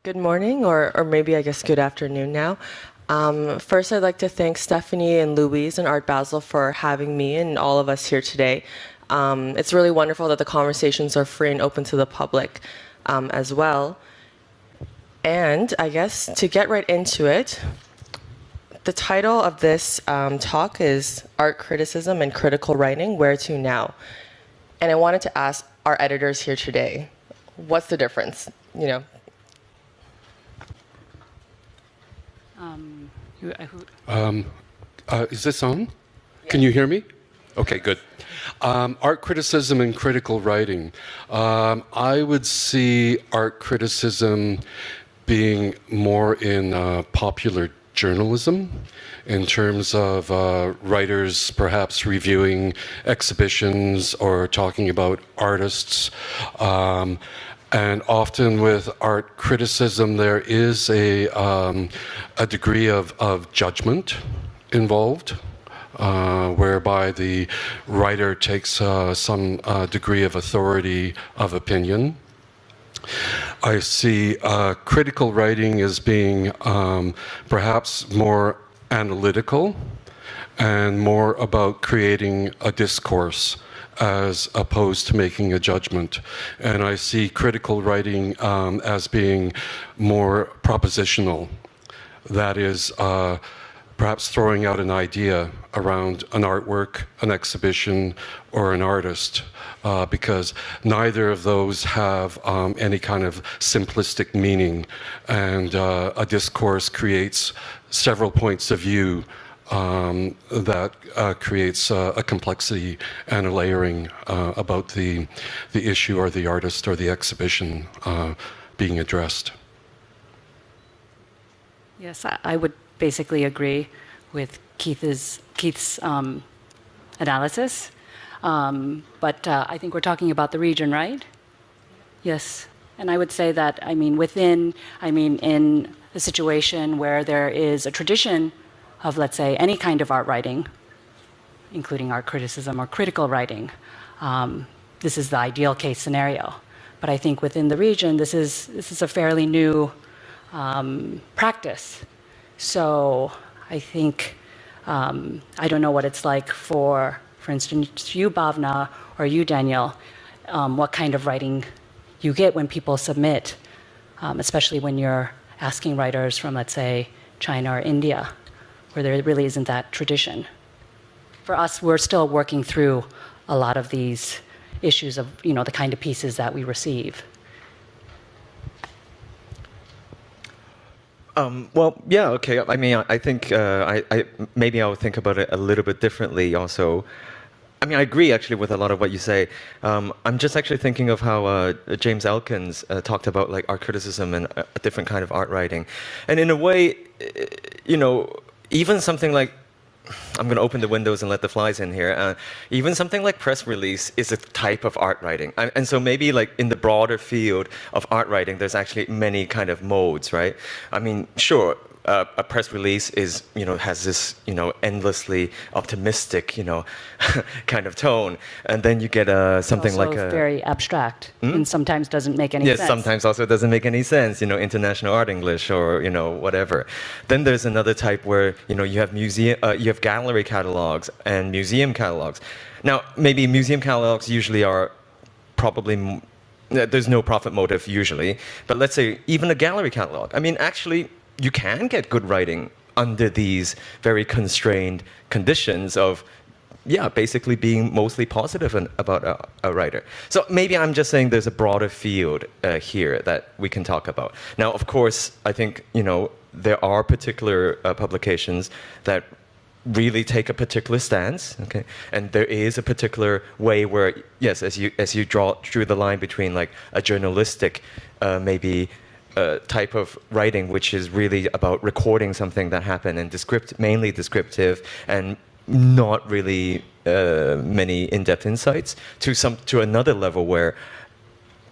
Good morning, or maybe I guess good afternoon now. First, I'd like to thank Stephanie and Louise and Art Basel for having me and all of us here today. It's really wonderful that the conversations are free and open to the public as well. And I guess to get right into it, the title of this talk is Art Criticism and Critical Writing, Where to Now? And I wanted to ask our editors here today, what's the difference? You know. Is this on? Yeah. Can you hear me? Okay, good. Art criticism and critical writing. I would see art criticism being more in popular journalism in terms of writers perhaps reviewing exhibitions or talking about artists. And often with art criticism, there is a degree of judgment involved, whereby the writer takes some degree of authority of opinion. I see critical writing as being perhaps more analytical and more about creating a discourse as opposed to making a judgment. And I see critical writing as being more propositional. That is, perhaps throwing out an idea around an artwork, an exhibition, or an artist, because neither of those have any kind of simplistic meaning. And a discourse creates several points of view that creates a complexity and a layering about the issue or the artist or the exhibition being addressed. Yes, I would basically agree with Keith's analysis, but I think we're talking about the region, right? Yes, and I would say that in a situation where there is a tradition of, let's say, any kind of art writing, including art criticism or critical writing, this is the ideal case scenario. But I think within the region, this is a fairly new practice. So I think, I don't know what it's like for instance, you, Bhavna, or you, Daniel, what kind of writing you get when people submit, especially when you're asking writers from, let's say, China or India, where there really isn't that tradition. For us, we're still working through a lot of these issues of, the kind of pieces that we receive. Well, yeah, okay. I think maybe I would think about it a little bit differently also. I agree actually with a lot of what you say. I'm just actually thinking of how James Elkins talked about like art criticism and a different kind of art writing. And in a way, even something like, I'm going to open the windows and let the flies in here. Even something like press release is a type of art writing. And so maybe like in the broader field of art writing, there's actually many kind of modes, right? Sure, a press release is, has this, endlessly optimistic, kind of tone. And then you get something also like very abstract and sometimes doesn't make any sense. Yes, sometimes also doesn't make any sense, international art English or, whatever. Then there's another type where, you have gallery catalogs and museum catalogs. Now, maybe museum catalogs usually are probably, there's no profit motive usually, but let's say even a gallery catalog. Actually, you can get good writing under these very constrained conditions of, basically being mostly positive about a writer. So maybe I'm just saying there's a broader field here that we can talk about. Now, of course, I think, there are particular publications that really take a particular stance, okay? And there is a particular way where, yes, as you drew the line between like a journalistic, maybe type of writing, which is really about recording something that happened and mainly descriptive and not really many in-depth insights, to another level where,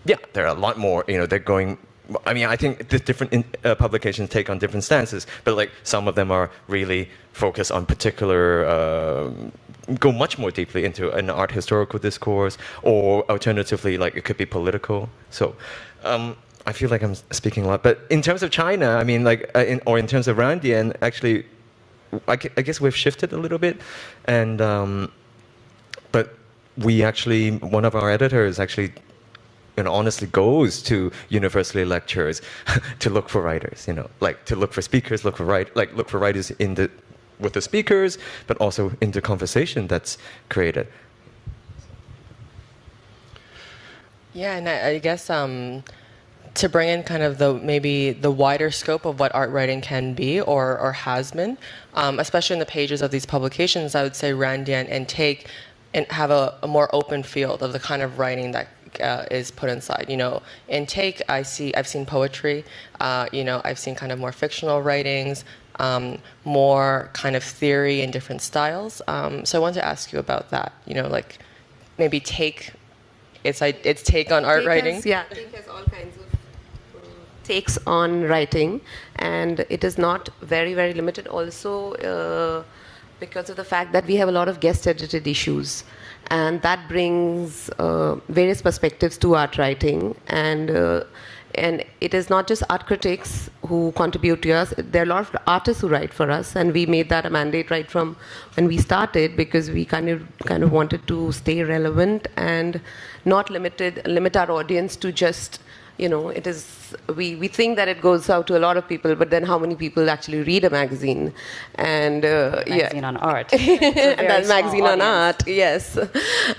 there are a lot more. They're going. I think the different publications take on different stances, but like some of them are really focused on particular. Go much more deeply into an art historical discourse, or alternatively, like it could be political. So. I feel like I'm speaking a lot, but in terms of China, I mean, like, in terms of Randian, actually, I guess we've shifted a little bit, and but we actually, one of our editors actually, honestly goes to university lectures to look for writers, like to look for speakers, look for writers with the speakers, but also in the conversation that's created. Yeah, and I guess to bring in kind of maybe the wider scope of what art writing can be or has been, especially in the pages of these publications, I would say Randian and Take and have a more open field of the kind of writing that is put inside. In Take, I've seen poetry. I've seen kind of more fictional writings, more kind of theory in different styles. So I wanted to ask you about that. Like maybe Take, its take on art writing. Take has all kinds of takes on writing, and it is not very, very limited. Also, because of the fact that we have a lot of guest-edited issues, and that brings various perspectives to art writing, and it is not just art critics who contribute to us. There are a lot of artists who write for us, and we made that a mandate right from when we started, because we kind of wanted to stay relevant and not limit our audience to just, it is, we think that it goes out to a lot of people, but then how many people actually read a magazine? And magazine on art. And that magazine on audience. art, yes.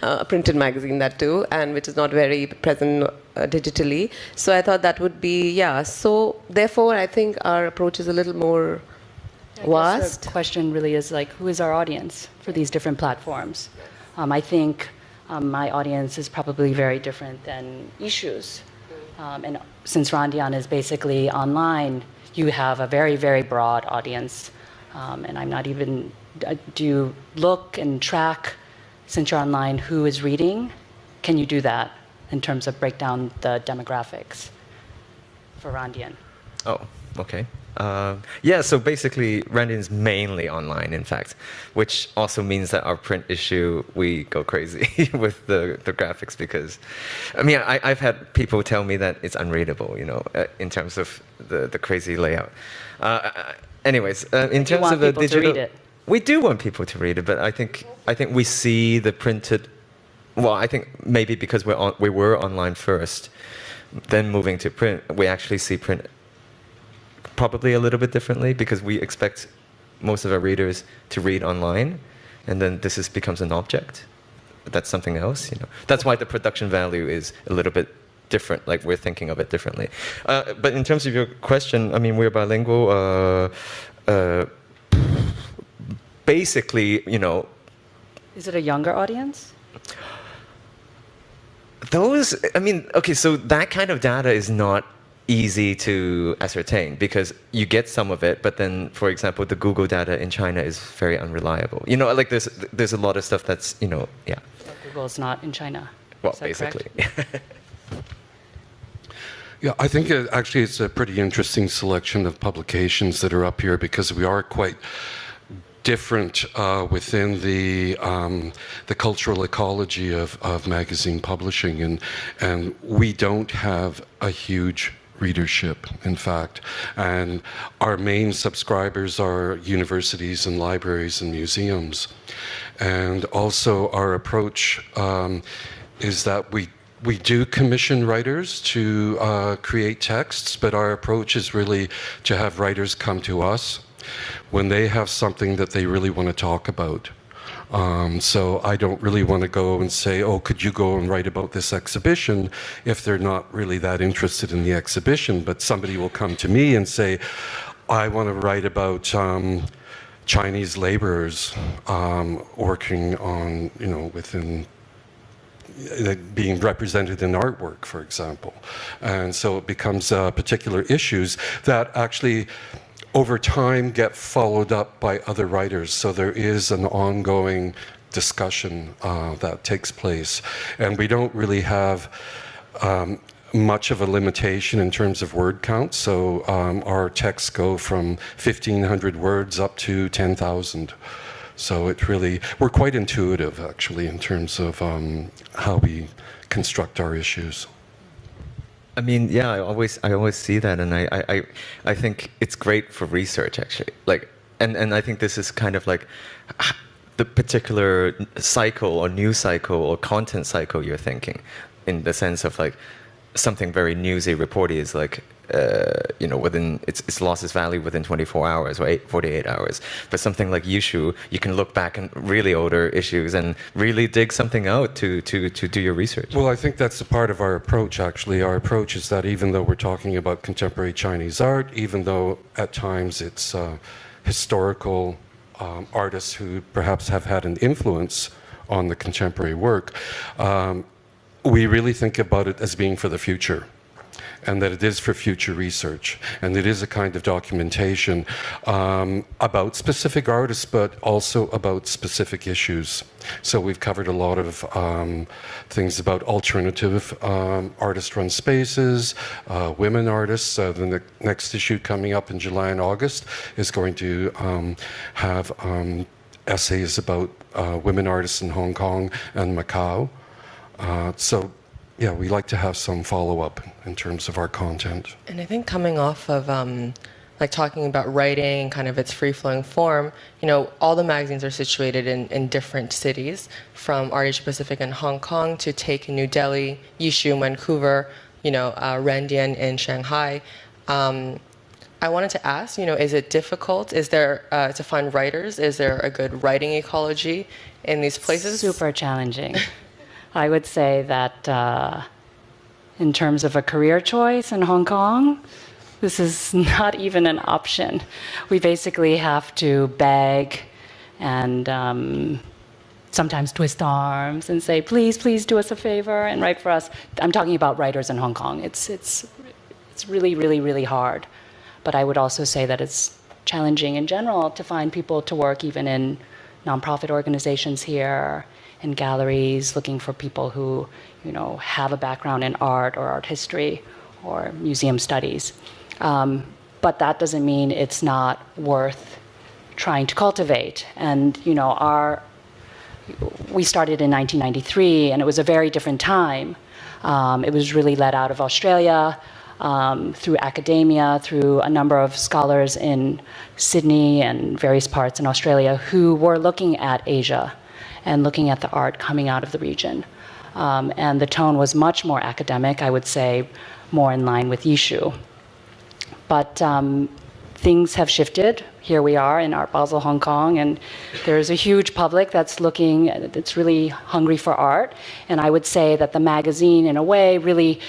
A printed magazine, that too, and which is not very present digitally. So I thought that would be, so therefore I think our approach is a little more vast. The question really is like, who is our audience for these different platforms? I think my audience is probably very different than Yishu's. And since Randian is basically online, you have a very, very broad audience. And I'm not even, do you look and track, since you're online, who is reading? Can you do that in terms of break down the demographics for Randian? Oh, okay. So basically, Randian is mainly online, in fact, which also means that our print issue, we go crazy with the graphics, because, I mean, I've had people tell me that it's unreadable, in terms of the crazy layout. Anyways, in terms of the digital, to read it. We do want people to read it, but I think we see the printed. Well, I think maybe because we were online first, then moving to print, we actually see print probably a little bit differently, because we expect most of our readers to read online, and then this becomes an object. That's something else, That's why the production value is a little bit different, like we're thinking of it differently. But in terms of your question, I mean, we're bilingual. Basically, Is it a younger audience? So that kind of data is not easy to ascertain, because you get some of it, but then, for example, the Google data in China is very unreliable. Like there's a lot of stuff that's, Google's not in China. Well, Is that basically. Yeah, I think actually it's a pretty interesting selection of publications that are up here, because we are quite different within the cultural ecology of magazine publishing, and we don't have a huge readership, in fact, and our main subscribers are universities and libraries and museums. And also our approach is that we do commission writers to create texts, but our approach is really to have writers come to us when they have something that they really want to talk about. So I don't really want to go and say, oh, could you go and write about this exhibition, if they're not really that interested in the exhibition. But somebody will come to me and say, I want to write about Chinese laborers working on, within being represented in artwork, for example. And so it becomes particular issues that actually over time get followed up by other writers. So there is an ongoing discussion that takes place. And we don't really have much of a limitation in terms of word count. So our texts go from 1,500 words up to 10,000. So we're quite intuitive, actually, in terms of how we construct our issues. I mean, yeah, I always see that, and I think it's great for research actually. Like, and I think this is kind of like the particular cycle or news cycle or content cycle you're thinking, in the sense of like something very newsy, reporty is like. Within it's lost its value within 24 hours or 48 hours. But something like Yishu, you can look back in really older issues and really dig something out to do your research. Well, I think that's a part of our approach, actually. Our approach is that even though we're talking about contemporary Chinese art, even though at times it's historical artists who perhaps have had an influence on the contemporary work, we really think about it as being for the future. And that it is for future research, and it is a kind of documentation about specific artists, but also about specific issues. So we've covered a lot of things about alternative artist-run spaces, women artists. The next issue coming up in July and August is going to have essays about women artists in Hong Kong and Macau. Yeah, we like to have some follow-up in terms of our content. And I think coming off of like talking about writing, kind of its free-flowing form, all the magazines are situated in different cities, from ArtAsiaPacific in Hong Kong to Take in New Delhi, Yishu in Vancouver, Dian in Shanghai. I wanted to ask, is it difficult? Is there to find writers? Is there a good writing ecology in these places? Super challenging. I would say that in terms of a career choice in Hong Kong, this is not even an option. We basically have to beg and sometimes twist arms and say, please, please do us a favor and write for us. I'm talking about writers in Hong Kong. It's really, really, really hard. But I would also say that it's challenging in general to find people to work even in nonprofit organizations here, in galleries, looking for people who, have a background in art or art history or museum studies. But that doesn't mean it's not worth trying to cultivate. And, we started in 1993, and it was a very different time. It was really led out of Australia, through academia, through a number of scholars in Sydney and various parts in Australia who were looking at Asia and looking at the art coming out of the region. And the tone was much more academic, I would say, more in line with Yishu. But things have shifted. Here we are in Art Basel, Hong Kong, and there's a huge public that's really hungry for art. And I would say that the magazine, in a way, really,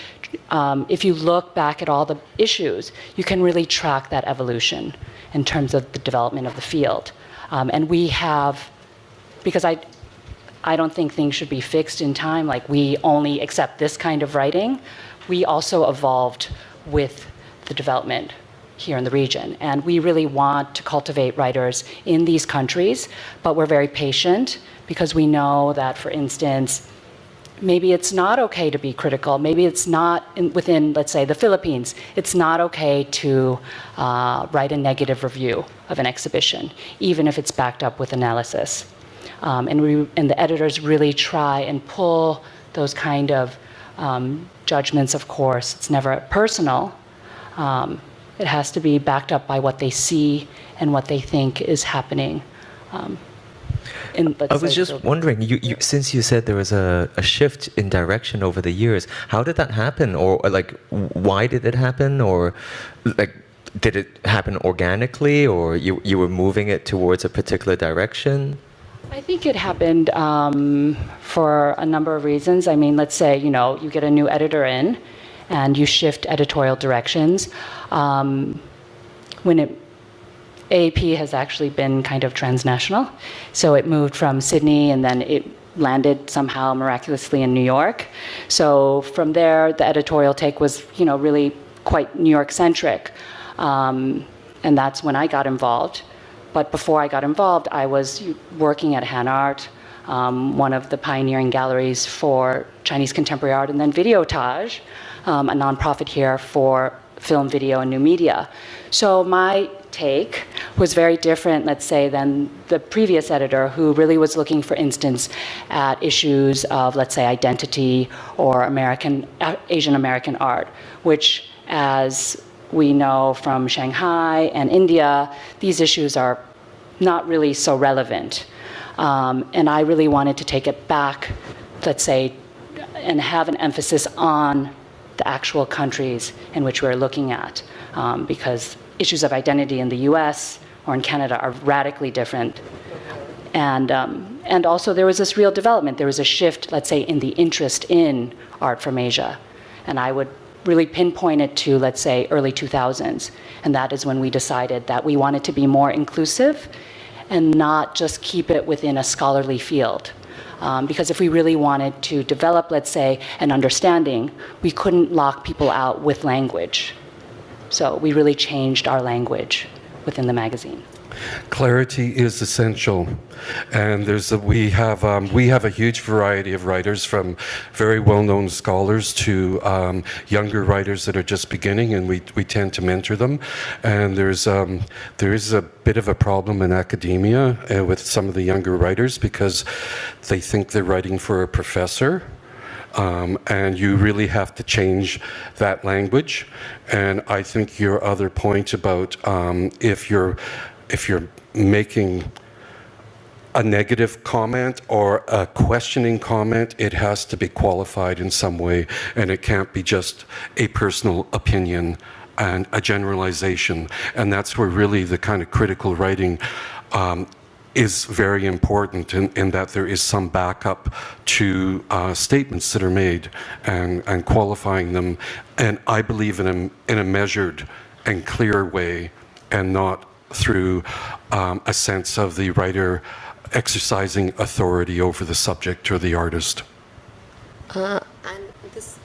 if you look back at all the issues, you can really track that evolution in terms of the development of the field. And we have, because I don't think things should be fixed in time, like we only accept this kind of writing. We also evolved with the development here in the region. And we really want to cultivate writers in these countries, but we're very patient because we know that, for instance, maybe it's not okay to be critical. Maybe it's not within, let's say, the Philippines. It's not okay to write a negative review of an exhibition, even if it's backed up with analysis. And the editors really try and pull those kind of judgments, of course. It's never personal. It has to be backed up by what they see and what they think is happening. I was just wondering, since you said there was a shift in direction over the years, how did that happen? Or like, why did it happen? Or like, did it happen organically, or you were moving it towards a particular direction? I think it happened for a number of reasons. I mean, let's say, you get a new editor in and you shift editorial directions. AAP has actually been kind of transnational. So it moved from Sydney and then it landed somehow miraculously in New York. So from there, the editorial take was, really quite New York centric. And that's when I got involved. But before I got involved, I was working at HanArt, one of the pioneering galleries for Chinese contemporary art, and then Videotage, a nonprofit here for film, video, and new media. So my take was very different, let's say, than the previous editor, who really was looking, for instance, at issues of, let's say, identity or Asian American art, which, as we know from Shanghai and India, these issues are not really so relevant. And I really wanted to take it back, let's say, and have an emphasis on the actual countries in which we're looking at, because issues of identity in the US or in Canada are radically different. And also there was this real development. There was a shift, let's say, in the interest in art from Asia. And I would really pinpoint it to, let's say, early 2000s. And that is when we decided that we wanted to be more inclusive and not just keep it within a scholarly field. Because if we really wanted to develop, let's say, an understanding, we couldn't lock people out with language. So we really changed our language within the magazine. Clarity is essential, and we have a huge variety of writers, from very well-known scholars to younger writers that are just beginning, and we tend to mentor them. And there is a bit of a problem in academia with some of the younger writers, because they think they're writing for a professor. And you really have to change that language. And I think your other point about if you're making a negative comment or a questioning comment, it has to be qualified in some way, and it can't be just a personal opinion and a generalization. And that's where really the kind of critical writing is very important, in that there is some backup to statements that are made and qualifying them. And I believe in a measured and clear way, and not through a sense of the writer exercising authority over the subject or the artist. And this,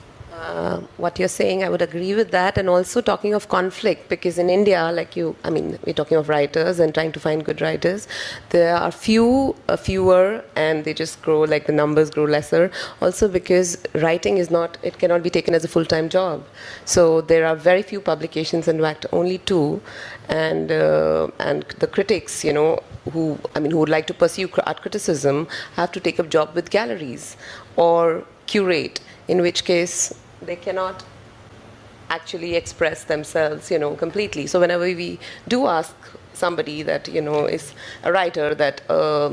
what you're saying, I would agree with that. And also talking of conflict, because in India, we're talking of writers and trying to find good writers. There are fewer, and they just grow, like the numbers grow lesser. Also because writing it cannot be taken as a full-time job. So there are very few publications, in fact, only 2. And the critics, who would like to pursue art criticism, have to take up job with galleries or curate, in which case they cannot actually express themselves, completely. So whenever we do ask somebody that, is a writer, that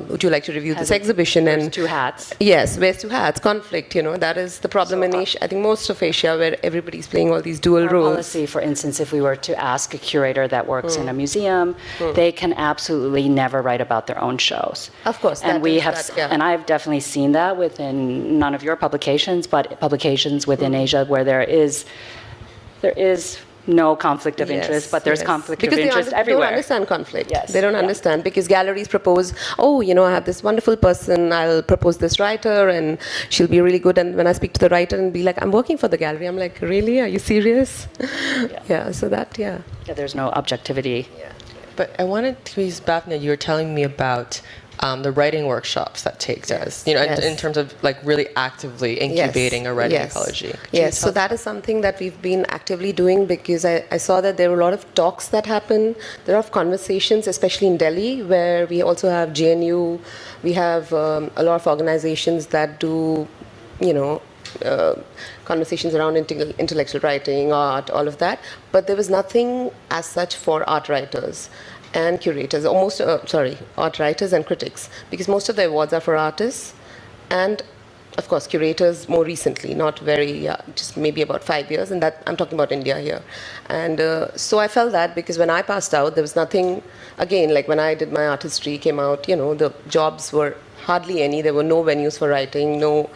would you like to review this exhibition? Wears 2 hats. Yes, wears 2 hats. Conflict, that is the problem in Asia. I think most of Asia, where everybody's playing all these dual roles. Policy, for instance, if we were to ask a curator that works in a museum, they can absolutely never write about their own shows. Of course, and and I've definitely seen that within none of your publications, but publications within Asia where there is no conflict of interest, but there's conflict of interest everywhere. They don't understand conflict. Yes. They don't understand, because galleries propose, I have this wonderful person, I'll propose this writer, and she'll be really good. And when I speak to the writer and be like, I'm working for the gallery, I'm like, really? Are you serious? Yeah, there's no objectivity. Yeah. But I wanted to use, Bhavna, you were telling me about the writing workshops that take does, in terms of really actively incubating a writing ecology. Yes, so that is something that we've been actively doing, because I saw that there were a lot of talks that happen. There are conversations, especially in Delhi, where we also have GNU. We have a lot of organizations that do, conversations around intellectual writing, art, all of that. But there was nothing as such for art writers and curators, art writers and critics, because most of the awards are for artists, and of course curators more recently, not very, just maybe about 5 years, and that I'm talking about India here. And so I felt that, because when I passed out, there was nothing, again, like when I did my art history, came out, the jobs were hardly any, there were no venues for writing, no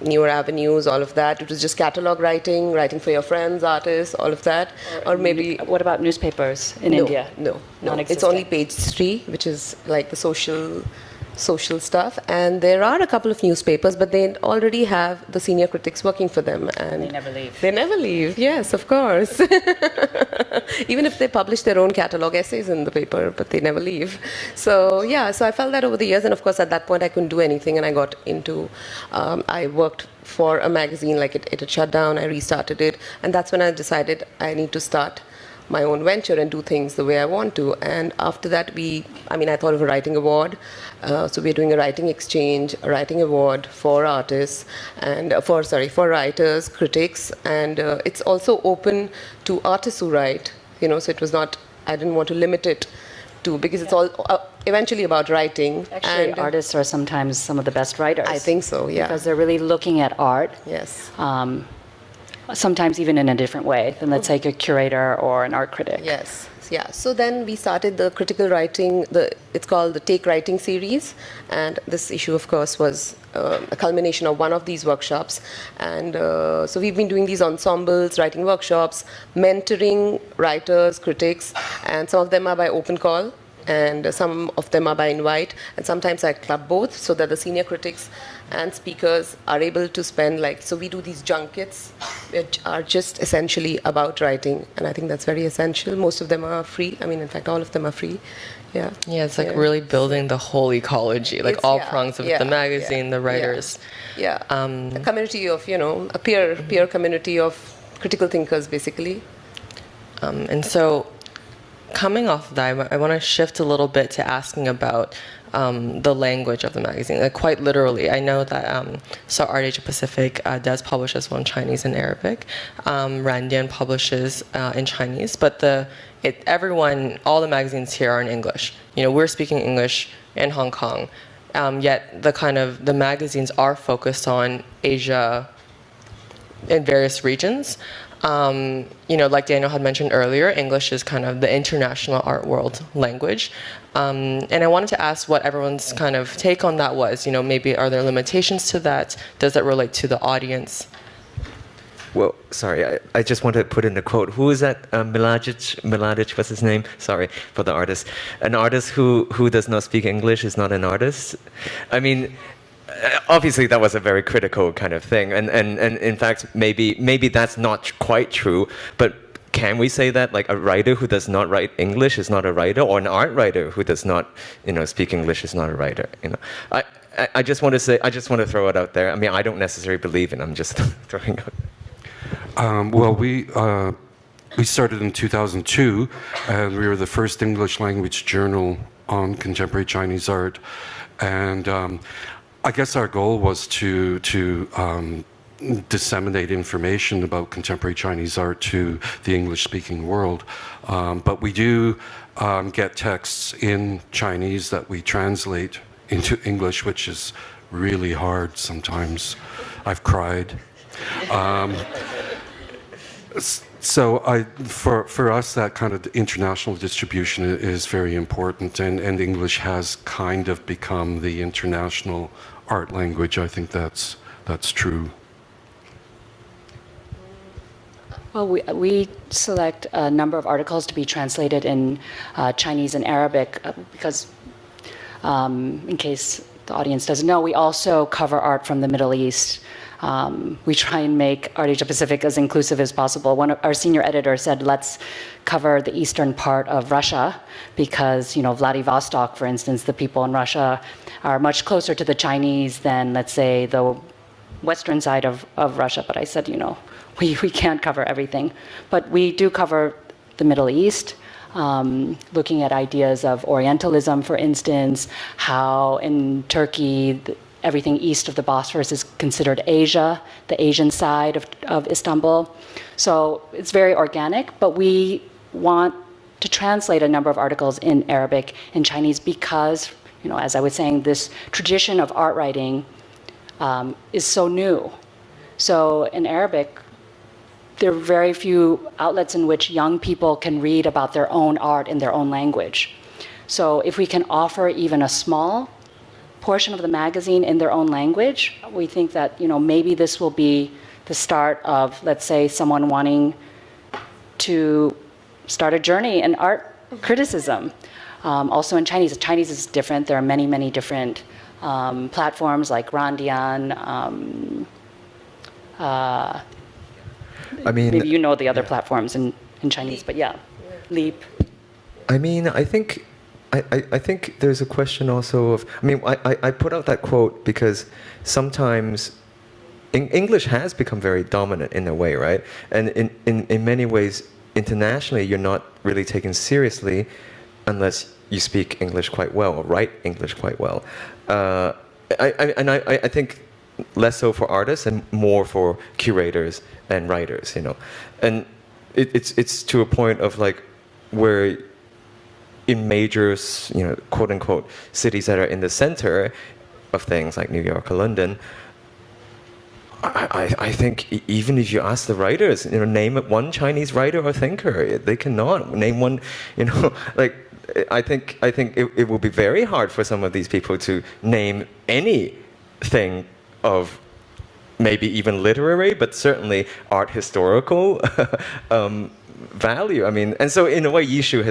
newer avenues, all of that. It was just catalog writing for your friends, artists, all of that. Or maybe... What about newspapers in India? No. It's only Page 3, which is like the social stuff. And there are a couple of newspapers, but they already have the senior critics working for them. And they never leave. They never leave, yes, of course. Even if they publish their own catalog essays in the paper, but they never leave. So I felt that over the years, and of course at that point I couldn't do anything, and I got into, I worked for a magazine, like it had shut down, I restarted it, and that's when I decided I need to start my own venture and do things the way I want to. And after that, I thought of a writing award. So we're doing a writing exchange, a writing award for artists and for writers, critics, and it's also open to artists who write. So it was not. I didn't want to limit it to, because it's all eventually about writing. Actually, and artists are sometimes some of the best writers. I think so. Yeah. Because they're really looking at art. Yes. Sometimes even in a different way than, let's say, a curator or an art critic. Yes. Yeah. So then we started the critical writing. It's called the Take Writing series, and this issue, of course, was a culmination of one of these workshops. And so we've been doing these ensembles, writing workshops, mentoring writers, critics, and some of them are by open call, and some of them are by invite, and sometimes I club both so that the senior critics and speakers are able to spend so we do these junkets which are just essentially about writing, and I think that's very essential. Most of them are free. In fact, all of them are free. Yeah. Yeah, it's really building the whole ecology, all prongs of the magazine, the writers. Yeah. A community of, a peer community of critical thinkers, basically. And so, coming off of that, I want to shift a little bit to asking about the language of the magazine, quite literally. I know that ArtAsiaPacific does publish as well in Chinese and Arabic. Dian publishes in Chinese, but all the magazines here are in English. We're speaking English in Hong Kong, yet the magazines are focused on Asia in various regions. Like Daniel had mentioned earlier, English is the international art world language. And I wanted to ask what everyone's take on that was. Maybe are there limitations to that? Does that relate to the audience? Well, sorry, I just want to put in a quote. Who is that? Miladic, what's his name? Sorry for the artist. An artist who does not speak English is not an artist. Obviously, that was a very critical kind of thing, and in fact, maybe that's not quite true. But can we say that a writer who does not write English is not a writer, or an art writer who does not speak English is not a writer? I just want to throw it out there. I don't necessarily believe it. I'm just throwing out. Well, we started in 2002, and we were the first English language journal on contemporary Chinese art, and I guess our goal was to disseminate information about contemporary Chinese art to the English-speaking world. But we do get texts in Chinese that we translate into English, which is really hard sometimes. I've cried. So for us, that kind of international distribution is very important, and English has become the international art language. I think that's true. Well, we select a number of articles to be translated in Chinese and Arabic because, in case the audience doesn't know, we also cover art from the Middle East. We try and make ArtAsiaPacific as inclusive as possible. Our senior editor said, let's cover the eastern part of Russia because, Vladivostok, for instance, the people in Russia are much closer to the Chinese than, let's say, the western side of Russia. But I said, we can't cover everything. But we do cover the Middle East, looking at ideas of Orientalism, for instance, how in Turkey, everything east of the Bosphorus is considered Asia, the Asian side of Istanbul. So it's very organic, but we want to translate a number of articles in Arabic and Chinese because, as I was saying, this tradition of art writing is so new. So in Arabic, there are very few outlets in which young people can read about their own art in their own language. So if we can offer even a small portion of the magazine in their own language, we think that maybe this will be the start of, let's say, someone wanting to start a journey in art criticism. Also in Chinese. Chinese is different. There are many, many different platforms like Dian. Maybe the other platforms in Chinese, but yeah, Leap. I think there's a question also of, I put out that quote because sometimes English has become very dominant in a way, right? And in many ways, internationally, you're not really taken seriously unless you speak English quite well or write English quite well. I think less so for artists and more for curators and writers, and it's to a point of like where in major, quote unquote cities that are in the center of things like New York or London, I think even if you ask the writers, name one Chinese writer or thinker, they cannot name one, like. I think it will be very hard for some of these people to name anything of maybe even literary, but certainly art historical value. I mean, and so in a way, Yishu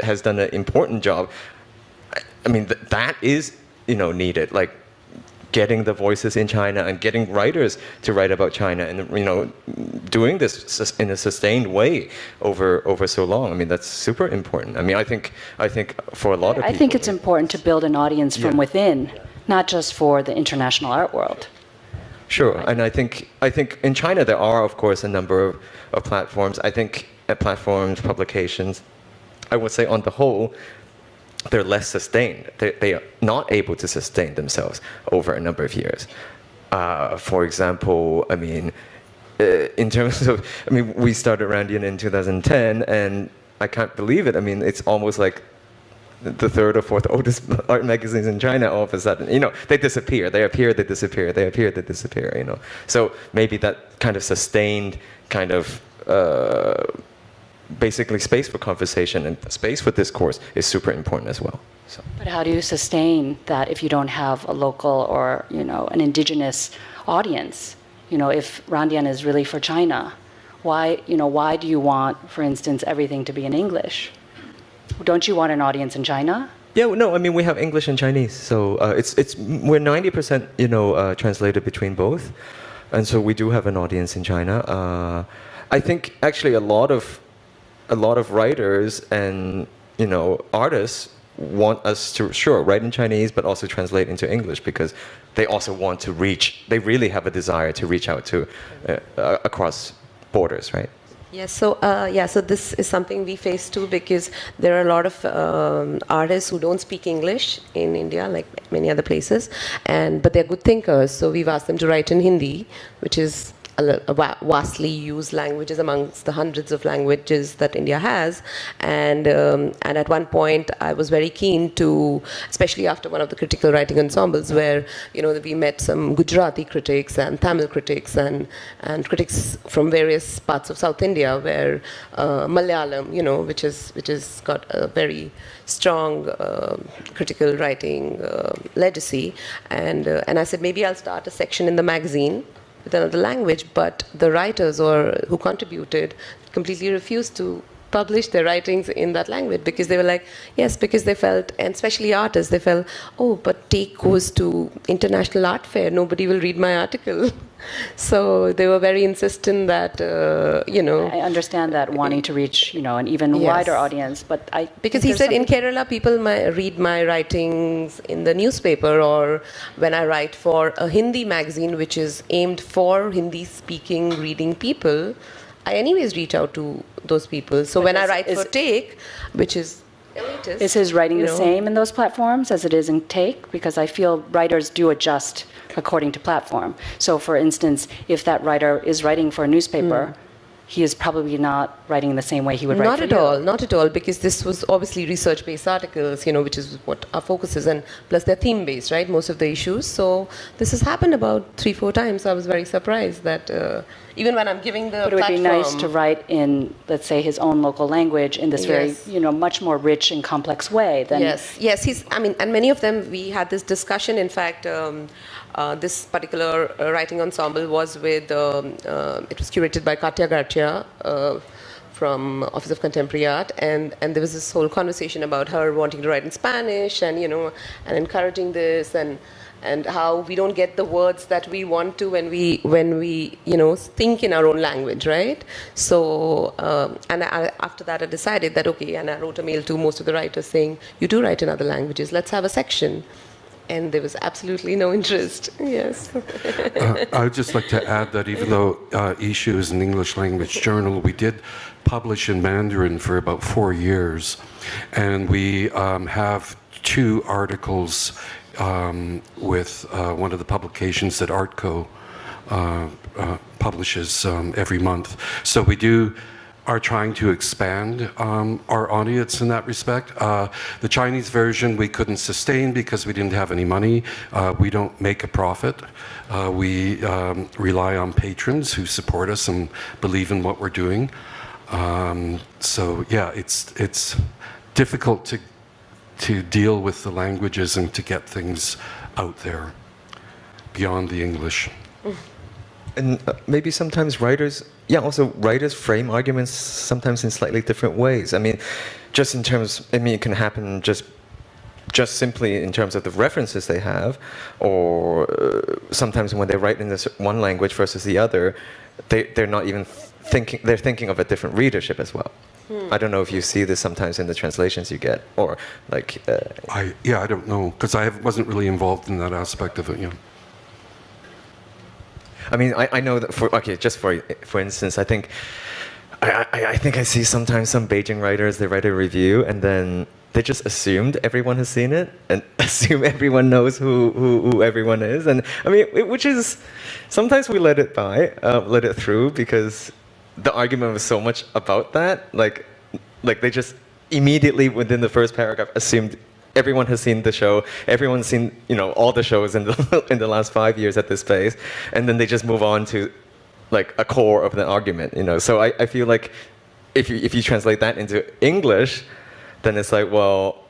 has done an important job. I mean, that is needed, like getting the voices in China and getting writers to write about China, and doing this in a sustained way over so long. I mean, that's super important. I mean, I think for a lot of people, I think it's important to build an audience from within, not just for the international art world. Sure, and I think in China there are, of course, a number of platforms. I think platforms, publications, I would say on the whole, they're less sustained. They are not able to sustain themselves over a number of years. For example, I mean, in terms of, we started Randian in 2010, and I can't believe it. I mean, it's almost like the third or fourth oldest art magazines in China. All of a sudden, they disappear. They appear, they disappear. They appear, they disappear. So maybe that kind of sustained kind of basically space for conversation and space for discourse is super important as well. So. But how do you sustain that if you don't have a local or an indigenous audience? If Randian is really for China, why do you want, for instance, everything to be in English? Don't you want an audience in China? Yeah, no, we have English and Chinese, so we're 90% translated between both, and so we do have an audience in China. I think actually a lot of writers and artists want us to write in Chinese but also translate into English, because they also want to reach. They really have a desire to reach out to across borders, right? Yes, so so this is something we face too, because there are a lot of artists who don't speak English in India, like many other places, but they're good thinkers. So we've asked them to write in Hindi, which is a vastly used languages amongst the hundreds of languages that India has, and at one point I was very keen to, especially after one of the critical writing ensembles where we met some Gujarati critics and Tamil critics and critics from various parts of South India, where Malayalam, which is got a very strong critical writing legacy, and I said maybe I'll start a section in the magazine with another language, but the writers who contributed completely refused to publish their writings in that language, because they were like, yes, because they felt, and especially artists, they felt, oh, but Take goes to International Art Fair, nobody will read my article. So they were very insistent that, I understand that, wanting to reach, an even wider audience, but because he said in Kerala, people might read my writings in the newspaper, or when I write for a Hindi magazine, which is aimed for Hindi-speaking, reading people, I anyways reach out to those people. So when I write for Take, which is elitist, is his writing the same in those platforms as it is in Take? Because I feel writers do adjust according to platform. So for instance, if that writer is writing for a newspaper, he is probably not writing in the same way he would write for you. Not at all, because this was obviously research-based articles, which is what our focus is, and plus they're theme-based, right, most of the issues. So this has happened about 3-4 times. So I was very surprised that even when I'm giving the But it would be nice to write in, let's say, his own local language in this very, much more rich and complex way than... Yes, and many of them, we had this discussion, in fact, this particular writing ensemble was with, it was curated by Katya Garcia from Office of Contemporary Art, and there was this whole conversation about her wanting to write in Spanish and, and encouraging this, and how we don't get the words that we want to when we think in our own language, right? So, after that I decided that, okay, and I wrote a mail to most of the writers saying, you do write in other languages, let's have a section. and there was absolutely no interest. Yes. I would just like to add that even though Yishu is an English language journal, we did publish in Mandarin for about 4 years. And we have 2 articles with one of the publications that ArtCo publishes every month. So we are trying to expand our audience in that respect. The Chinese version we couldn't sustain because we didn't have any money. We don't make a profit. We rely on patrons who support us and believe in what we're doing. So yeah, it's difficult to deal with the languages and to get things out there beyond the English. And maybe sometimes writers frame arguments sometimes in slightly different ways. I mean, just in terms, it can happen just simply in terms of the references they have, or sometimes when they write in this one language versus the other, they're not even thinking, they're thinking of a different readership as well. I don't know if you see this sometimes in the translations you get, or like... I don't know, because I wasn't really involved in that aspect of it, yeah. I mean, I know that for instance, I think I see sometimes some Beijing writers, they write a review and then they just assumed everyone has seen it and assume everyone knows who everyone is. And I mean, which is, sometimes we let it through because the argument was so much about that. Like they just immediately within the first paragraph assumed everyone has seen the show. Everyone's seen, all the shows in the last 5 years at this pace, and then they just move on to, like, a core of the argument. So I feel like if you translate that into English, then it's like, well,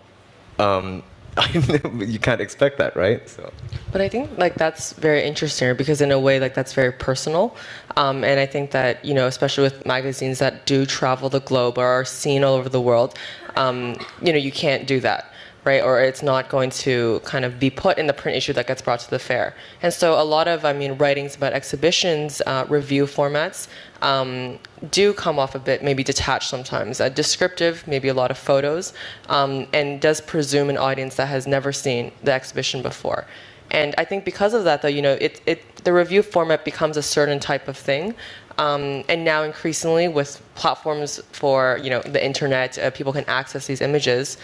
you can't expect that, right? So. But I think that's very interesting because in a way that's very personal, and I think that especially with magazines that do travel the globe or are seen all over the world, you can't do that. Right, or it's not going to kind of be put in the print issue that gets brought to the fair. And so a lot of, writings about exhibitions, review formats, do come off a bit maybe detached sometimes, descriptive, maybe a lot of photos, and does presume an audience that has never seen the exhibition before. And I think because of that, though, the review format becomes a certain type of thing. And now increasingly with platforms for, the internet, people can access these images.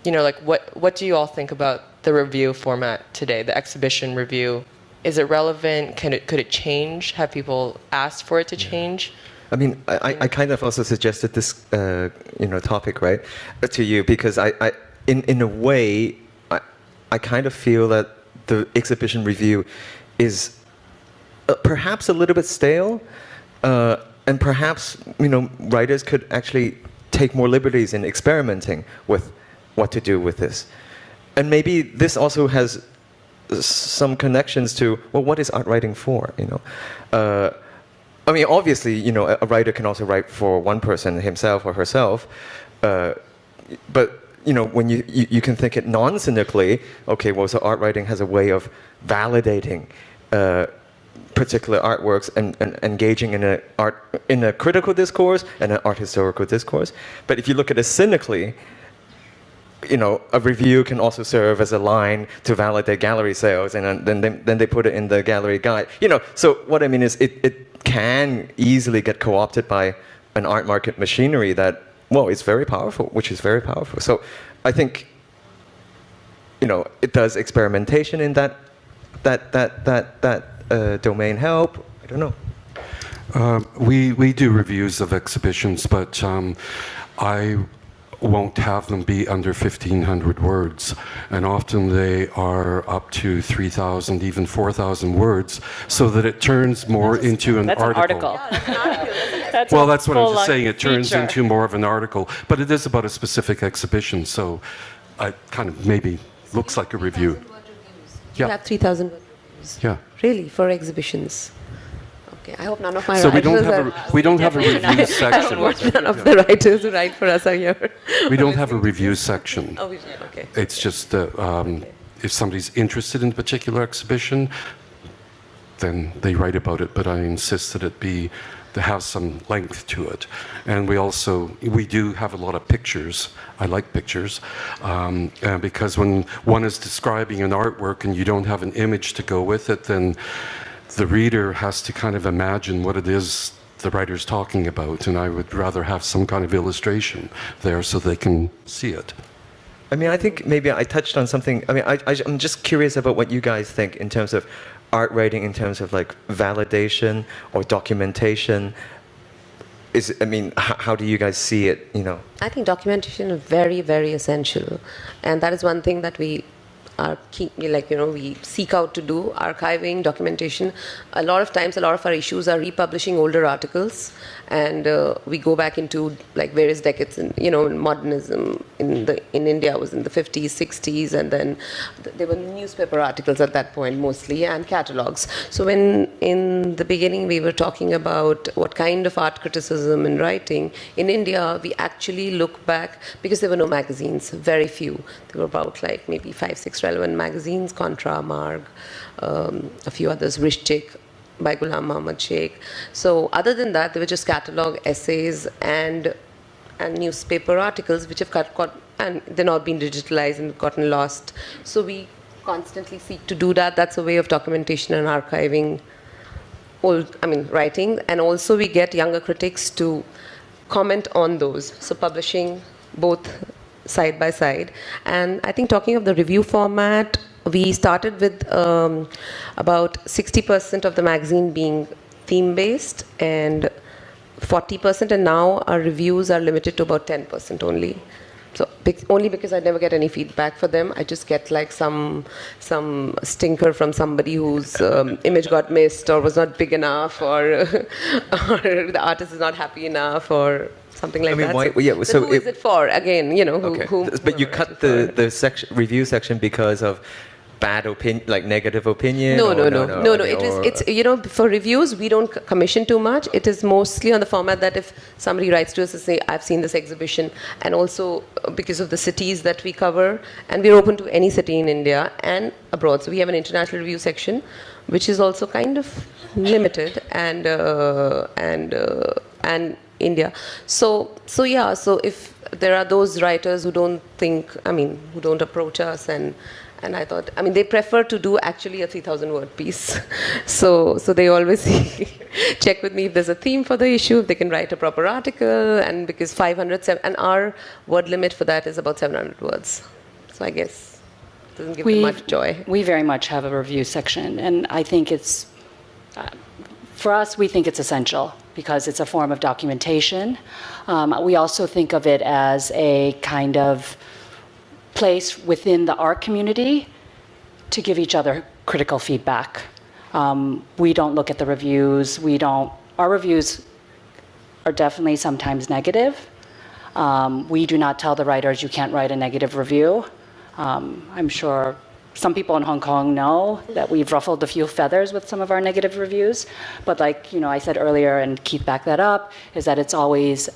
What do you all think about the review format today, the exhibition review? Is it relevant? Could it change? Have people asked for it to change? I mean, I kind of also suggested this, topic, right, to you because in a way, I kind of feel that the exhibition review is perhaps a little bit stale, and perhaps writers could actually take more liberties in experimenting with what to do with this. And maybe this also has some connections to, well, what is art writing for, I mean, obviously, a writer can also write for one person, himself or herself, but, when you can think it non-cynically, okay, well, so art writing has a way of validating particular artworks and engaging in a critical discourse and an art historical discourse. But if you look at it cynically, a review can also serve as a line to validate gallery sales, and then they put it in the gallery guide. So what I mean is, it can easily get co-opted by an art market machinery that, well, it's very powerful, which is very powerful. So I think, it does experimentation in that domain help. I don't know. We do reviews of exhibitions, but I won't have them be under 1,500 words, and often they are up to 3,000, even 4,000 words, so that it turns more into an article. Yeah, that's an article. Well, that's what I'm just saying. It turns into more of an article, but it is about a specific exhibition, so it kind of maybe looks like a review. You have 3,000 reviews. Yeah. Really, for exhibitions. Okay, I hope none of my So writers we don't have a review section. none of the writers who write for us are here. We don't have a review section. Oh, we don't. Okay. It's just if somebody's interested in a particular exhibition, then they write about it. But I insist that it be to have some length to it. And we do have a lot of pictures. I like pictures because when one is describing an artwork and you don't have an image to go with it, then the reader has to kind of imagine what it is the writer's talking about, and I would rather have some kind of illustration there so they can see it. I mean, I think maybe I touched on something. I mean, I'm just curious about what you guys think in terms of art writing, in terms of like validation or documentation. I mean, how do you guys see it, you know? I think documentation is very, very essential. And that is one thing that we we seek out to do, archiving, documentation. A lot of times, a lot of our issues are republishing older articles, and we go back into like various decades. And modernism in India was in the 50s, 60s, and then there were newspaper articles at that point mostly, and catalogs. So when in the beginning we were talking about what kind of art criticism and writing in India, we actually look back because there were no magazines, very few. There were about like maybe 5, 6 relevant magazines, Contra, Marg, a few others, Rishtik by Ghulam Muhammad Sheikh. So other than that, there were just catalog essays and newspaper articles which have and they're not been digitalized and gotten lost. So we constantly seek to do that. That's a way of documentation and archiving writing. And also we get younger critics to comment on those. So publishing both side by side. And I think talking of the review format, we started with about 60% of the magazine being theme-based and 40%, and now our reviews are limited to about 10% only. So only because I never get any feedback for them. I just get like some stinker from somebody whose image got missed or was not big enough, or the artist is not happy enough, or something like that. Why, yeah, so who is it for? Again, but you cut the section, review section because of bad opinion, like negative opinion? No. It's for reviews, we don't commission too much. It is mostly on the format that if somebody writes to us and say, I've seen this exhibition, and also because of the cities that we cover, and we're open to any city in India and abroad. So we have an international review section, which is also kind of limited, and India. So if there are those writers who don't approach us, and I thought, they prefer to do actually a 3,000 word piece. So they always check with me if there's a theme for the issue, if they can write a proper article, and because and our word limit for that is about 700 words. So I guess it doesn't give them much joy. We very much have a review section, and I think it's, for us, we think it's essential because it's a form of documentation. We also think of it as a kind of place within the art community to give each other critical feedback. We don't look at the reviews. Our reviews are definitely sometimes negative. We do not tell the writers you can't write a negative review. I'm sure some people in Hong Kong know that we've ruffled a few feathers with some of our negative reviews, but I said earlier, and Keith backed that up, is that it's always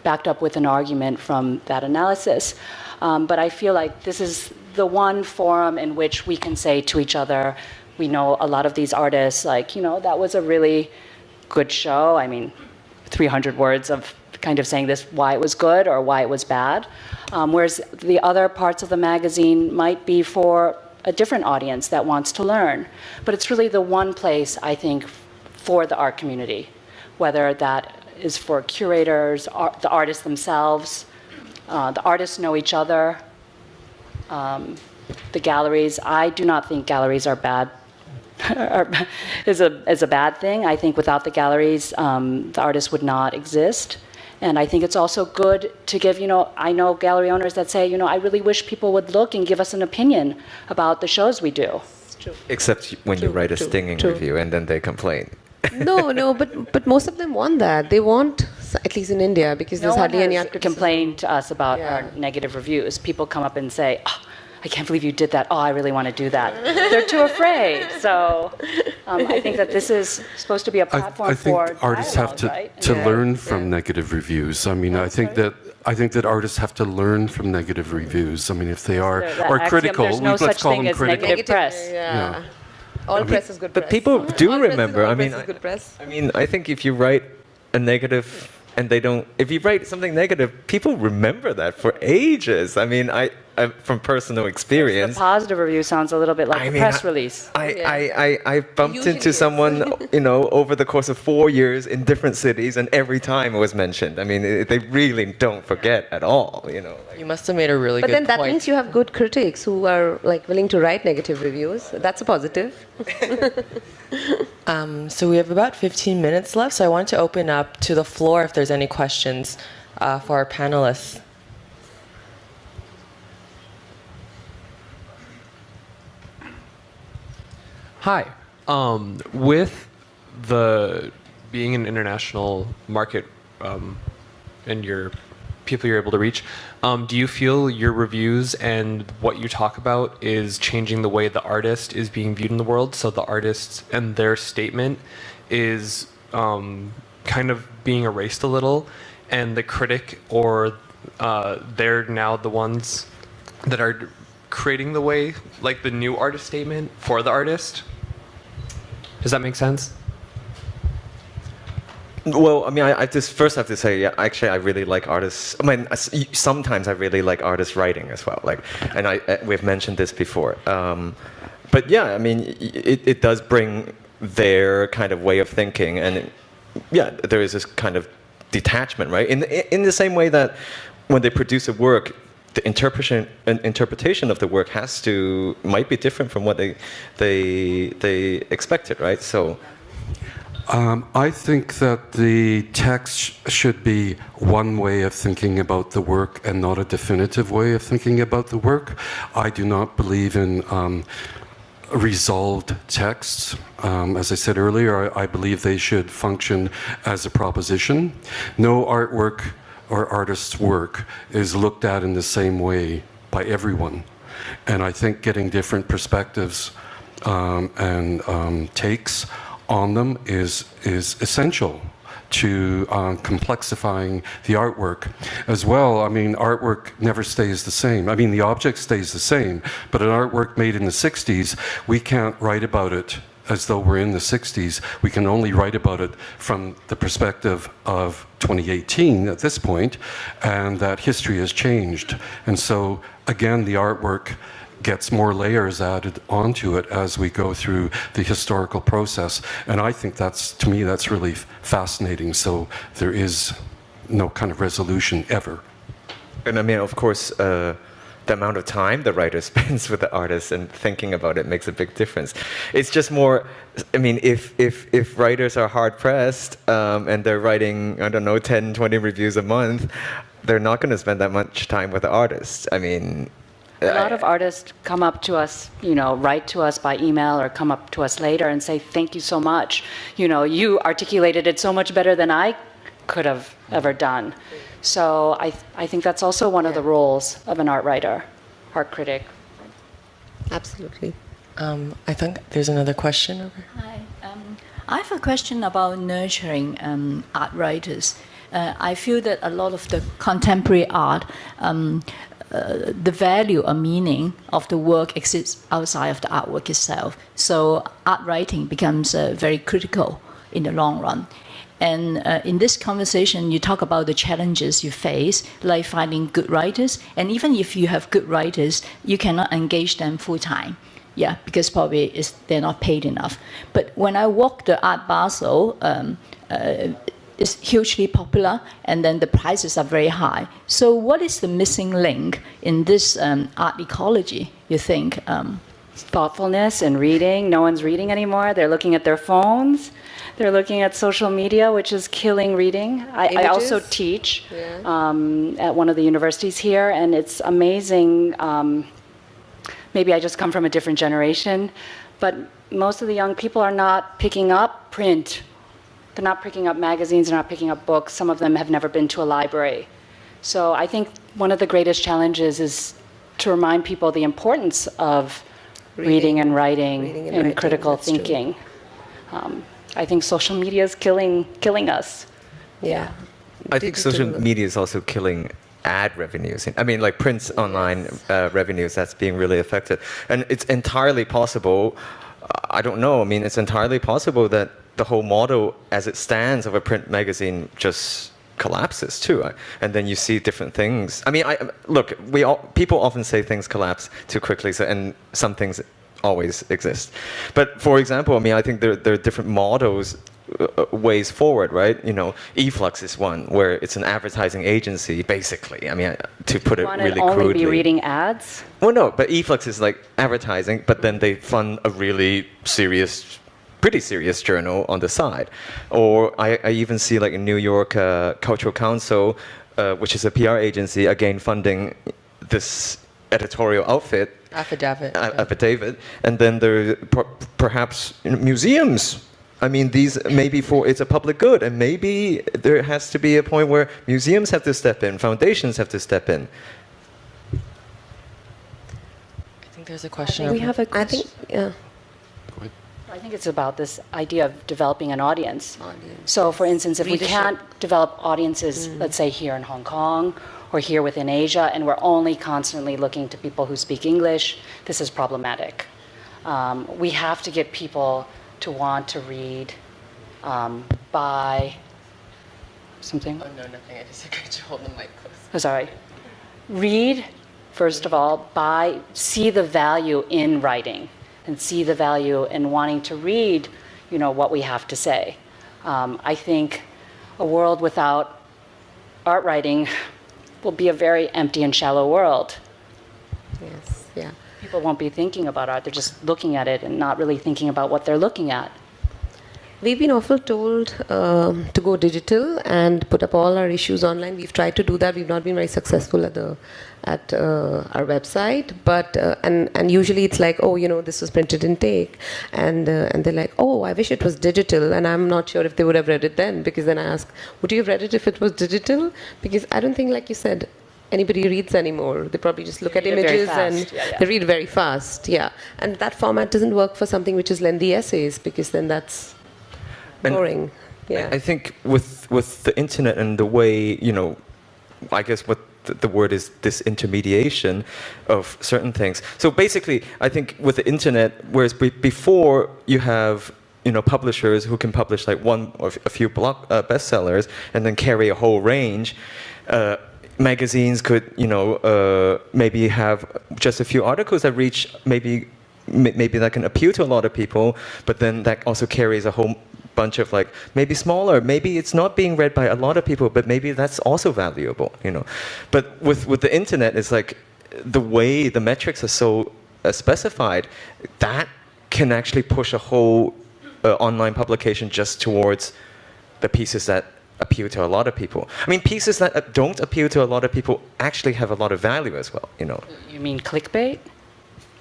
backed up with an argument from that analysis. But I feel like this is the one forum in which we can say to each other, we know a lot of these artists, that was a really good show. 300 words of kind of saying why it was good or why it was bad. Whereas the other parts of the magazine might be for a different audience that wants to learn. But it's really the one place, I think, for the art community, whether that is for curators, the artists themselves. The artists know each other. The galleries, I do not think galleries are bad, is a bad thing. I think without the galleries, the artists would not exist. And I think it's also good to give, I know gallery owners that say, I really wish people would look and give us an opinion about the shows we do. Except when you write a stinging review and then they complain. No, but most of them want that. They want, at least in India, because there's hardly any art criticism. Complained to us about our negative reviews. People come up and say, I can't believe you did that. I really want to do that. They're too afraid. So I think that this is supposed to be a platform for I think artists have to learn from negative reviews. I think that artists have to learn from negative reviews. If they are or critical, there's no let's such call thing them as critical. negative press. Yeah. All press is good But press. people do All press is- remember. all I mean, press is good press. I mean, I think if you write a negative and they don't, if you write something negative, people remember that for ages. I mean, I from personal The experience. positive review sounds a little bit like a press release. I bumped Usually into is. someone, over the course of 4 years in different cities, and every time it was mentioned. I mean, they really don't forget at all. You must have made a really But good then that point. means you have good critics who are like willing to write negative reviews. That's a positive. So we have about 15 minutes left, so I want to open up to the floor if there's any questions for our panelists. Hi. With the being an international market and your people you're able to reach, do you feel your reviews and what you talk about is changing the way the artist is being viewed in the world? So the artists and their statement is kind of being erased a little, and the critic or they're now the ones that are creating the way, like the new artist statement for the artist? Does that make sense? Well, I mean, I just first have to say, yeah, actually, I really like artists. I mean, sometimes I really like artist writing as well. And we've mentioned this before. But yeah, I mean, it does bring their kind of way of thinking, and yeah, there is this kind of detachment, right? In the same way that when they produce a work, the interpretation of the work might be different from what they expected, right? So. I think that the text should be one way of thinking about the work and not a definitive way of thinking about the work. I do not believe in resolved texts. As I said earlier, I believe they should function as a proposition. No artwork or artist's work is looked at in the same way by everyone. And I think getting different perspectives and takes on them is essential to complexifying the artwork as well. I mean, artwork never stays the same. I mean, the object stays the same, but an artwork made in the 60s, we can't write about it as though we're in the 60s. We can only write about it from the perspective of 2018 at this point, and that history has changed. And so, again, the artwork gets more layers added onto it as we go through the historical process. And I think to me, that's really fascinating. So there is no kind of resolution ever. And I mean, of course, the amount of time the writer spends with the artist and thinking about it makes a big difference. It's just more, I mean, if writers are hard pressed and they're writing, I don't know, 10, 20 reviews a month, they're not going to spend that much time with the artist. I mean, A lot of artists come up to us, write to us by email or come up to us later and say, thank you so much. You articulated it so much better than I could have ever done. So I think that's also one of the roles of an art writer, art critic. Absolutely. I think there's another question over here. Hi. I have a question about nurturing art writers. I feel that a lot of the contemporary art, the value or meaning of the work exists outside of the artwork itself. So art writing becomes very critical in the long run. And in this conversation, you talk about the challenges you face, like finding good writers. And even if you have good writers, you cannot engage them full time. Yeah, because probably they're not paid enough. But when I walk the Art Basel, it's hugely popular, and then the prices are very high. So what is the missing link in this art ecology, you think? Thoughtfulness and reading. No one's reading anymore. They're looking at their phones. They're looking at social media, which is killing reading. I also teach at one of the universities here, and it's amazing. Maybe I just come from a different generation, but most of the young people are not picking up print. They're not picking up magazines, they're not picking up books. Some of them have never been to a library. So I think one of the greatest challenges is to remind people the importance of reading and writing and critical thinking. I think social media is killing us. Yeah. I think social media is also killing ad revenues. I mean, like print online revenues, that's being really affected. And it's entirely possible I don't know. I mean, it's entirely possible that the whole model as it stands of a print magazine just collapses too, and then you see different things. I mean, look, people often say things collapse too quickly, and some things always exist. But for example, I mean, I think there are different models, ways forward, right? You know, eFlux is one where it's an advertising agency, basically. I mean, to put it really only crudely. be reading ads? Well, no, but eFlux is like advertising, but then they fund a really pretty serious journal on the side. Or I even see like in New York Cultural Council, which is a PR agency, again funding this editorial affidavit, and then there perhaps museums. I mean, these maybe it's a public good, and maybe there has to be a point where museums have to step in, foundations have to step in. I think there's a question. We have a question. I think it's about this idea of developing an audience. So, for instance, if we can't develop audiences, let's say here in Hong Kong or here within Asia, and we're only constantly looking to people who speak English, this is problematic. We have to get people to want to read, buy something. Oh, no, nothing. I just agreed to hold the mic close. Oh, sorry. Read, first of all, buy, see the value in writing, and see the value in wanting to read, you know, what we have to say. I think a world without art writing will be a very empty and shallow world. Yes, yeah. People won't be thinking about art, they're just looking at it and not really thinking about what they're looking at. We've been often told to go digital and put up all our issues online. We've tried to do that. We've not been very successful at our website. But and usually it's like, oh, you know, this was printed in take, and they're like, oh, I wish it was digital, and I'm not sure if they would have read it then, because then I ask, would you have read it if it was digital? Because I don't think, like you said, anybody reads anymore. They probably just look at images and they read very fast. Yeah, and that format doesn't work for something which is lengthy essays, because then that's boring. Yeah. I think with the internet and the way, you know, I guess what the word is, disintermediation of certain things. So basically, I think with the internet, whereas before you have, you know, publishers who can publish like one or a few bestsellers and then carry a whole range, magazines could, you know, maybe have just a few articles that reach maybe that can appeal to a lot of people, but then that also carries a whole bunch of like maybe smaller, maybe it's not being read by a lot of people, but maybe that's also valuable, you know. But with the internet, it's like the way the metrics are so specified, that can actually push a whole online publication just towards the pieces that appeal to a lot of people. I mean, pieces that don't appeal to a lot of people actually have a lot of value as well, you know. You mean clickbait?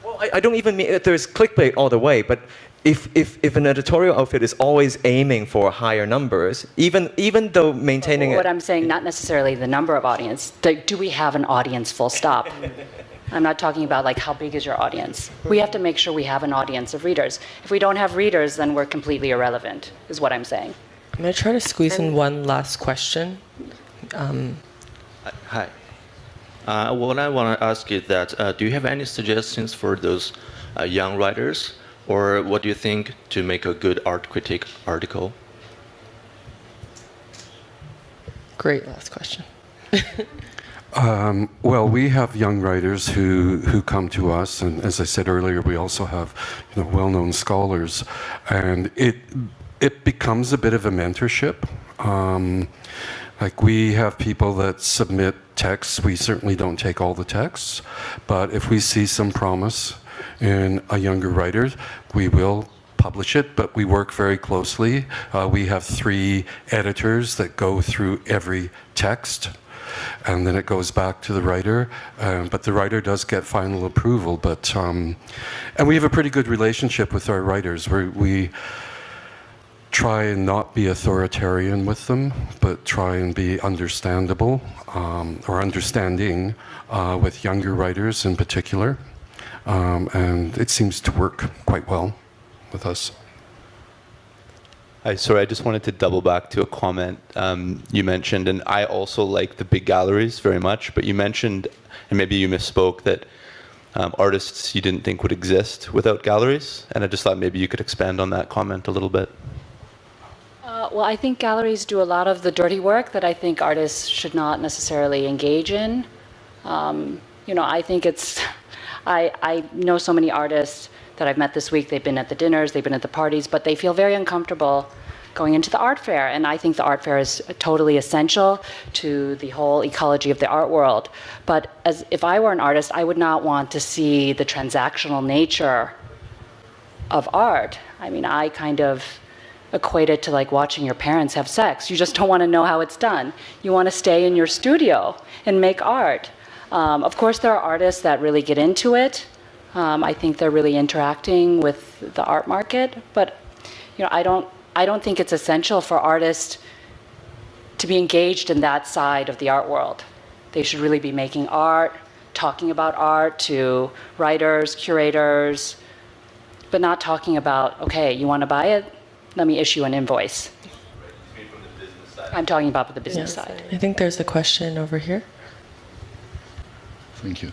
Well, I don't even mean there's clickbait all the way, but if an editorial outfit is always aiming for higher numbers, even though maintaining what I'm saying, not necessarily the number of audience. Do we have an audience, full stop? I'm not talking about like how big is your audience. We have to make sure we have an audience of readers. If we don't have readers, then we're completely irrelevant, is what I'm saying. I'm going to try to squeeze in one last question. Hi. What I want to ask is that, do you have any suggestions for those young writers? Or what do you think to make a good art critic article? Great last question. Well, we have young writers who come to us, and as I said earlier, we also have, you know, well-known scholars, and it becomes a bit of a mentorship. Like we have people that submit texts. We certainly don't take all the texts, but if we see some promise in a younger writer, we will publish it, but we work very closely. We have 3 editors that go through every text, and then it goes back to the writer. But the writer does get final approval. But and we have a pretty good relationship with our writers. We try and not be authoritarian with them, but try and be understandable or understanding with younger writers in particular. And it seems to work quite well with us. Hi, sorry, I just wanted to double back to a comment you mentioned, and I also like the big galleries very much, but you mentioned, and maybe you misspoke, that artists you didn't think would exist without galleries. And I just thought maybe you could expand on that comment a little bit. Well, I think galleries do a lot of the dirty work that I think artists should not necessarily engage in. I think I know so many artists that I've met this week. They've been at the dinners, they've been at the parties, but they feel very uncomfortable going into the art fair. And I think the art fair is totally essential to the whole ecology of the art world. But if I were an artist, I would not want to see the transactional nature of art. I mean, I kind of equate it to like watching your parents have sex. You just don't want to know how it's done. You want to stay in your studio and make art. Of course, there are artists that really get into it. I think they're really interacting with the art market, but I don't think it's essential for artists to be engaged in that side of the art world. They should really be making art, talking about art to writers, curators, but not talking about, okay, you want to buy it? Let me issue an invoice. I'm talking about the business side. I think there's a question over here. Thank you.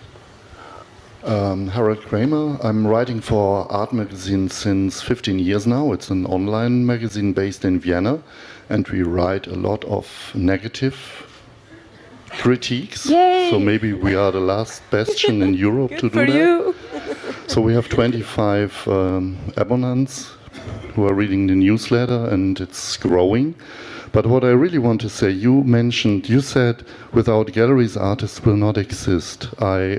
Harold Kramer. I'm writing for Art Magazine since 15 years now. It's an online magazine based in Vienna, and we write a lot of negative critiques. Yay! So maybe we are the last bastion in Europe to do that. So we have 25 abonnents who are reading the newsletter, and it's growing. But what I really want to say, you said without galleries, artists will not exist. I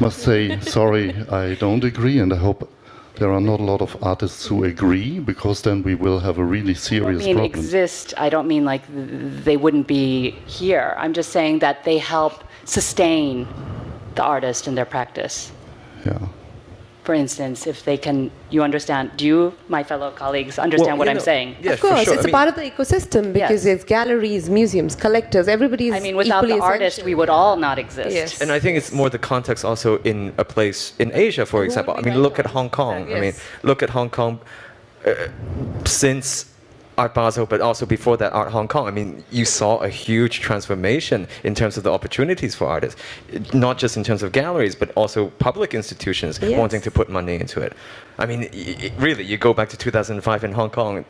must say, sorry, I don't agree, and I hope there are not a lot of artists who agree, because then we will have a really serious problem. Exist, I don't mean like they wouldn't be here. I'm just saying that they help sustain the artist in their practice. Yeah. For instance, if they can, you understand, do you, my fellow colleagues, understand what I'm saying? Yeah, Of course, for sure. it's a part of the ecosystem because Yes. it's galleries, museums, collectors, everybody's Without equally the artist, essential. we would all not exist. Yes. And I think it's more the context also in a place in Asia, for example. I mean, look at Hong Kong. I mean, look at Hong Kong since Art Basel, but also before that, Art Hong Kong. I mean, you saw a huge transformation in terms of the opportunities for artists, not just in terms of galleries, but also public institutions wanting to put money into it. I mean, really, you go back to 2005 in Hong Kong,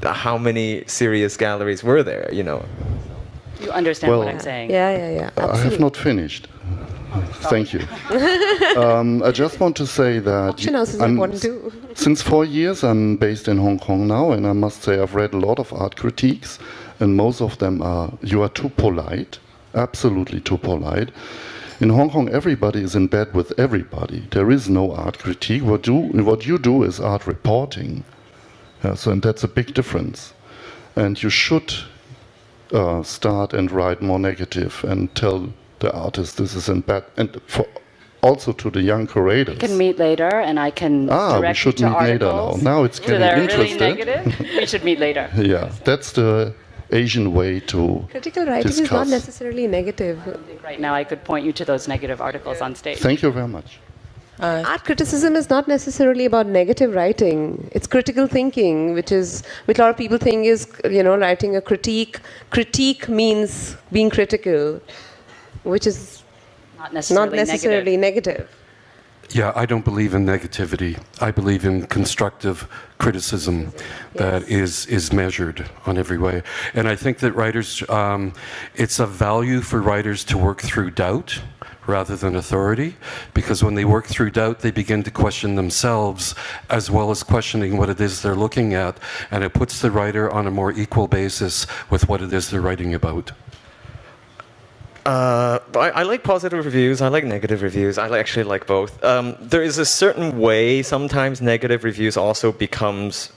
how many serious galleries were there, You understand what Well, I'm saying? Yeah. I have not finished. Thank you. I just want to say that Auction house is important too. since 4 years I'm based in Hong Kong now, and I must say I've read a lot of art critiques, and most of them are, you are too polite, absolutely too polite. In Hong Kong, everybody is in bed with everybody. There is no art critique. What you do is art reporting. And that's a big difference. And you should start and write more negative and tell the artist this is in bad, and also to the young curators. We can meet later, and I can we direct should you to meet later now. articles Now it's getting that are interesting. really negative. We should meet later. Yeah, that's the Asian way to Critical writing is not discuss. necessarily negative. Right now, I could point you to those negative articles on stage. Thank you very much. Art criticism is not necessarily about negative writing. It's critical thinking, which a lot of people think is, writing a critique. Critique means being critical, which is Not not necessarily negative. Yeah, I don't believe in negativity. I believe in constructive criticism that is measured on every way. And I think that writers, it's a value for writers to work through doubt rather than authority, because when they work through doubt, they begin to question themselves as well as questioning what it is they're looking at, and it puts the writer on a more equal basis with what it is they're writing about. I like positive reviews. I like negative reviews. I actually like both. There is a certain way. Sometimes negative reviews also becomes,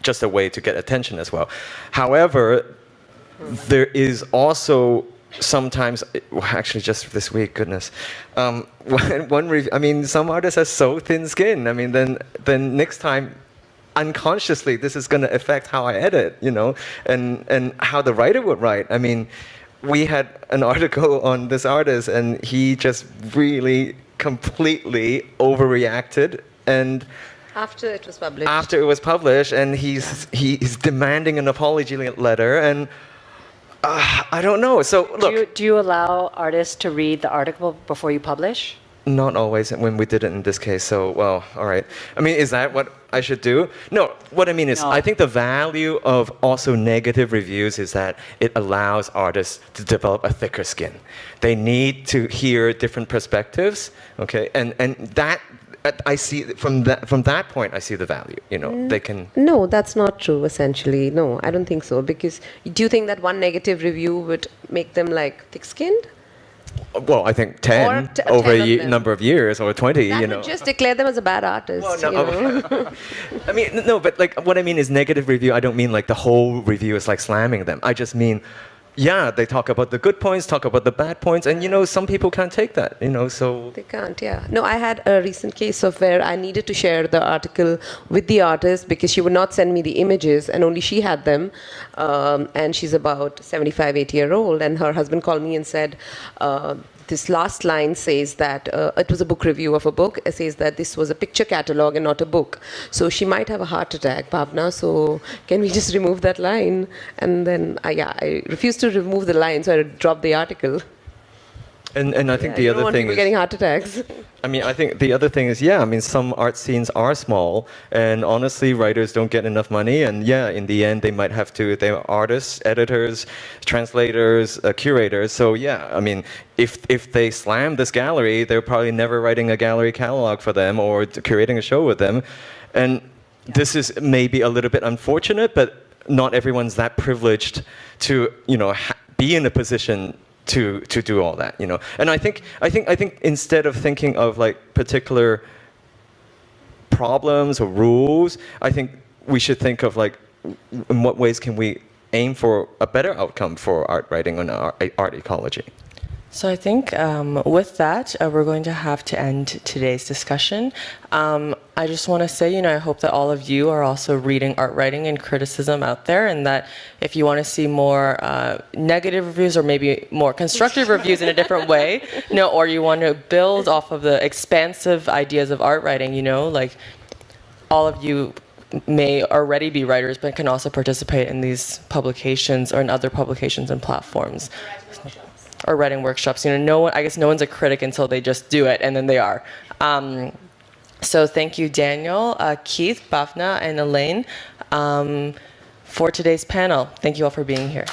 just a way to get attention as well. However, there is also sometimes, actually just this week, goodness, one review. I mean, some artists are so thin-skinned. I mean, then next time, unconsciously, this is going to affect how I edit, and how the writer would write. I mean, we had an article on this artist, and he just really completely overreacted. And After it was published. after it was published, and he's demanding an apology letter, and I don't know. So look, Do you allow artists to read the article before you publish? not always when we did it in this case. So, well, all right. I mean, is that what I should do? No, what I mean is, No. I think the value of also negative reviews is that it allows artists to develop a thicker skin. They need to hear different perspectives, okay? And that, I see, from that point, I see the value, you know, they can... No, that's not true, essentially. No, I don't think so. Because do you think that one negative review would make them like thick-skinned? Well, I think 10 Or over 10 a of them. number of years, or 20, That you would know. just declare them as a bad artist. Well, no, you know? I mean, no, but like what I mean is negative review. I don't mean like the whole review is like slamming them. I just mean, yeah, they talk about the good points, talk about the bad points, and you know, some people can't take that, you know, so... They can't, yeah. No, I had a recent case of where I needed to share the article with the artist because she would not send me the images and only she had them. And she's about 75, 80-year-old. And her husband called me and said, this last line says that it was a book review of a book. It says that this was a picture catalog and not a book. So she might have a heart attack, Bhavna. So can we just remove that line? And then, I refused to remove the line, so I dropped the article. And I think the you don't other want thing people is... getting heart attacks. I mean, I think the other thing is, yeah, I mean, some art scenes are small, and honestly, writers don't get enough money, and yeah, in the end, they might have to, they're artists, editors, translators, curators, so yeah, I mean, if they slam this gallery, they're probably never writing a gallery catalog for them or curating a show with them, and this is maybe a little bit unfortunate, but not everyone's that privileged to, you know, be in a position to do all that, you know. And I think instead of thinking of like particular problems or rules, I think we should think of like in what ways can we aim for a better outcome for art writing and art ecology. So I think with that, we're going to have to end today's discussion. I just want to say, you know, I hope that all of you are also reading art writing and criticism out there, and that if you want to see more negative reviews or maybe more constructive reviews in a different way, you know, or you want to build off of the expansive ideas of art writing, you know, like all of you may already be writers, but can also participate in these publications or in other publications and platforms. Or writing workshops. You know, I guess no one's a critic until they just do it, and then they are. So thank you, Daniel, Keith, Bhavna, and Elaine for today's panel. Thank you all for being here.